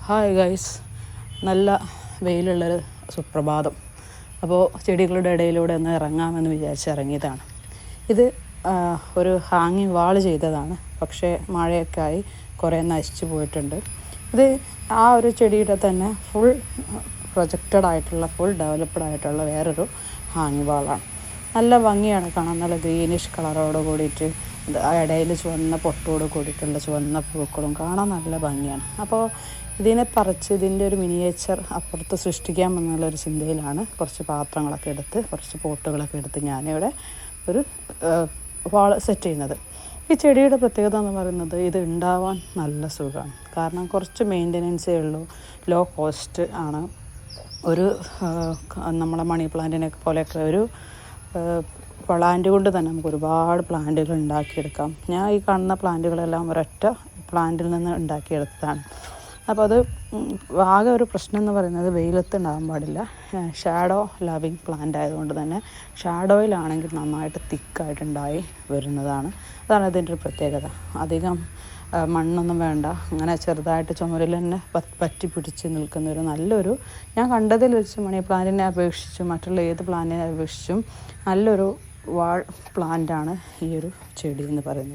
Hi guys, നല്ല വെയിലുള്ളൊരു സുപ്രഭാതം. അപ്പോൾ ചെടികളുടെ ഇടയിലൂടെ ഒന്ന് ഇറങ്ങാമെന്ന് വിചാരിച്ച് ഇറങ്ങിയതാണ്. ഇത് ഒരു ഹാങ്ങിങ് വാൾ ചെയ്തതാണ്, പക്ഷേ മഴയൊക്കെ ആയി കുറേ നശിച്ചു പോയിട്ടുണ്ട്. ഇത് ആ ഒരു ചെടിയുടെ തന്നെ ഫുൾ പ്രൊജക്റ്റഡ് ആയിട്ടുള്ള ഫുൾ ഡെവലപ്ഡ് ആയിട്ടുള്ള വേറൊരു ഹാങ്ങിങ് വാളാണ്. നല്ല ഭംഗിയാണ് കാണാൻ, നല്ല ഗ്രീനിഷ് കളറോട് കൂടിയിട്ട് ഇടയിൽ ചുവന്ന പൊട്ടോട് കൂടിയിട്ടുള്ള ചുവന്ന പൂക്കളും കാണാൻ നല്ല ഭംഗിയാണ്. അപ്പോൾ ഇതിനെ പറിച്ച് ഇതിൻ്റെ ഒരു മിനിയേച്ചർ അപ്പുറത്ത് സൃഷ്ടിക്കാമെന്നുള്ളൊരു ചിന്തയിലാണ് കുറച്ച് പാത്രങ്ങളൊക്കെ എടുത്ത് കുറച്ച് പോട്ടുകളൊക്കെ എടുത്ത് ഞാനിവിടെ ഒരു വാൾ സെറ്റ് ചെയ്യുന്നത്. ഈ ചെടിയുടെ പ്രത്യേകത എന്ന് പറയുന്നത് ഇത് ഉണ്ടാവാൻ നല്ല സുഖമാണ്. കാരണം കുറച്ച് മെയിൻ്റനൻസേ ഉള്ളൂ, ലോ കോസ്റ്റ് ആണ്. ഒരു നമ്മളെ മണി പ്ലാന്റിനൊക്കെ പോലെയൊക്കെ ഒരു പ്ലാന്റ് കൊണ്ട് തന്നെ നമുക്ക് ഒരുപാട് പ്ലാന്റുകൾ ഉണ്ടാക്കിയെടുക്കാം. ഞാൻ ഈ കാണുന്ന പ്ലാന്റുകളെല്ലാം ഒരൊറ്റ പ്ലാന്റിൽ നിന്ന് ഉണ്ടാക്കിയെടുത്തതാണ്. അപ്പോൾ അത് ആകെ ഒരു പ്രശ്നം എന്ന് പറയുന്നത് വെയിലത്ത് ഉണ്ടാകാൻ പാടില്ല. ഷാഡോ ലവിങ് പ്ലാന്റ് ആയതുകൊണ്ട് തന്നെ ഷാഡോയിലാണെങ്കിൽ നന്നായിട്ട് തിക്കായിട്ടുണ്ടായി വരുന്നതാണ്. അതാണ് ഇതിൻ്റെ ഒരു പ്രത്യേകത. അധികം മണ്ണൊന്നും വേണ്ട, അങ്ങനെ ചെറുതായിട്ട് ചുമരിൽ തന്നെ പറ്റി പിടിച്ച് നിൽക്കുന്നൊരു നല്ലൊരു, ഞാൻ കണ്ടതിൽ വെച്ച് മണി പ്ലാന്റിനെ അപേക്ഷിച്ചും മറ്റുള്ള ഏത് പ്ലാന്റിനെ അപേക്ഷിച്ചും നല്ലൊരു വാൾ പ്ലാന്റാണ് ഈ ഒരു ചെടി എന്ന് പറയുന്നത്.